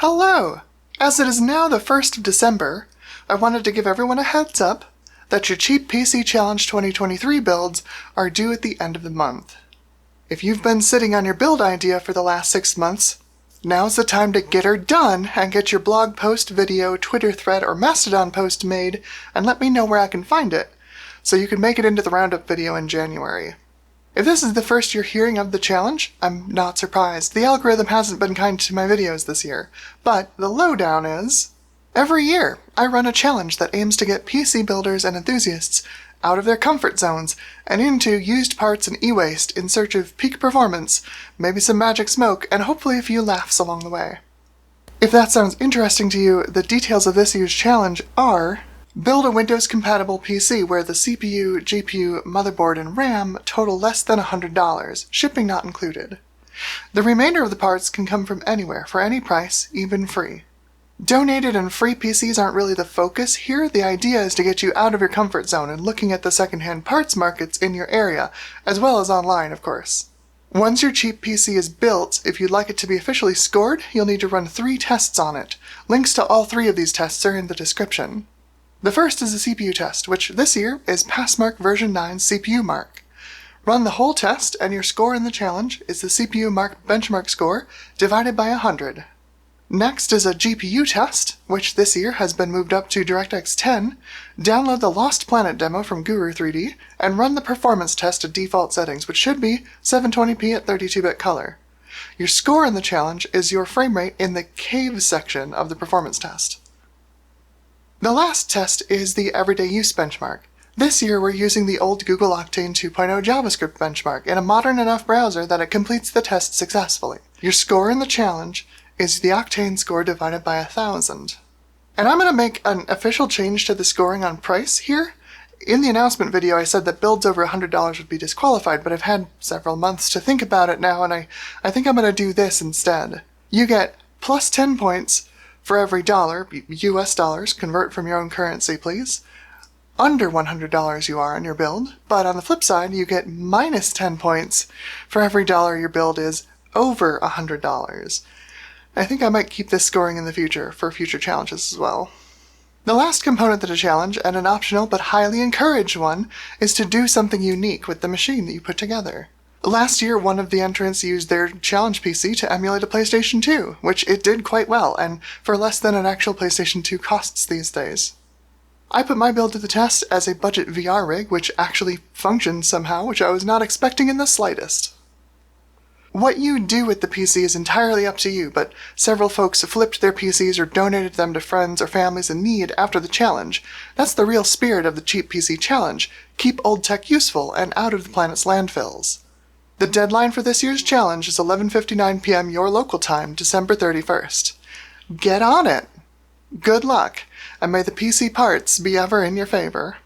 Hello! As it is now the 1st of December, I wanted to give everyone a heads up that your Cheap PC Challenge 2023 builds are due at the end of the month. If you've been sitting on your build idea for the last 6 months, now's the time to get her done and get your blog post, video, Twitter thread, or Mastodon post made and let me know where I can find it, so you can make it into the roundup video in January. If this is the first you're hearing of the challenge, I'm not surprised. The algorithm hasn't been kind to my videos this year. But the lowdown is, every year I run a challenge that aims to get PC builders and enthusiasts out of their comfort zones and into used parts and e-waste in search of peak performance, maybe some magic smoke, and hopefully a few laughs along the way. If that sounds interesting to you, the details of this year's challenge are: build a Windows-compatible PC where the CPU, GPU, motherboard, and RAM total less than $100, shipping not included. The remainder of the parts can come from anywhere, for any price, even free. Donated and free PCs aren't really the focus here. The idea is to get you out of your comfort zone and looking at the secondhand parts markets in your area, as well as online, of course. Once your cheap PC is built, if you'd like it to be officially scored, you'll need to run 3 tests on it. Links to all 3 of these tests are in the description. The first is a CPU test, which this year is Passmark version 9 CPU Mark. Run the whole test, and your score in the challenge is the CPU Mark benchmark score divided by 100. Next is a GPU test, which this year has been moved up to DirectX 10. Download the Lost Planet demo from Guru 3D, and run the performance test at default settings, which should be 720p at 32-bit color. Your score in the challenge is your frame rate in the cave section of the performance test. The last test is the Everyday Use benchmark. This year we're using the old Google Octane 2.0 JavaScript benchmark in a modern enough browser that it completes the test successfully. Your score in the challenge is the Octane score divided by 1,000. And I'm going to make an official change to the scoring on price here. In the announcement video I said that builds over $100 would be disqualified, but I've had several months to think about it now, and I think I'm going to do this instead. You get plus 10 points for every dollar, US dollars, convert from your own currency please, under $100 you are on your build, but on the flip side you get minus 10 points for every dollar your build is over $100. I think I might keep this scoring in the future for future challenges as well. The last component to the challenge, and an optional but highly encouraged one, is to do something unique with the machine that you put together. Last year, one of the entrants used their challenge PC to emulate a PlayStation 2, which it did quite well, and for less than an actual PlayStation 2 costs these days. I put my build to the test as a budget VR rig, which actually functioned somehow, which I was not expecting in the slightest. What you do with the PC is entirely up to you, but several folks flipped their PCs or donated them to friends or families in need after the challenge. That's the real spirit of the Cheap PC Challenge. Keep old tech useful and out of the planet's landfills. The deadline for this year's challenge is 11:59 p.m. your local time, December 31st. Get on it! Good luck, and may the PC parts be ever in your favor.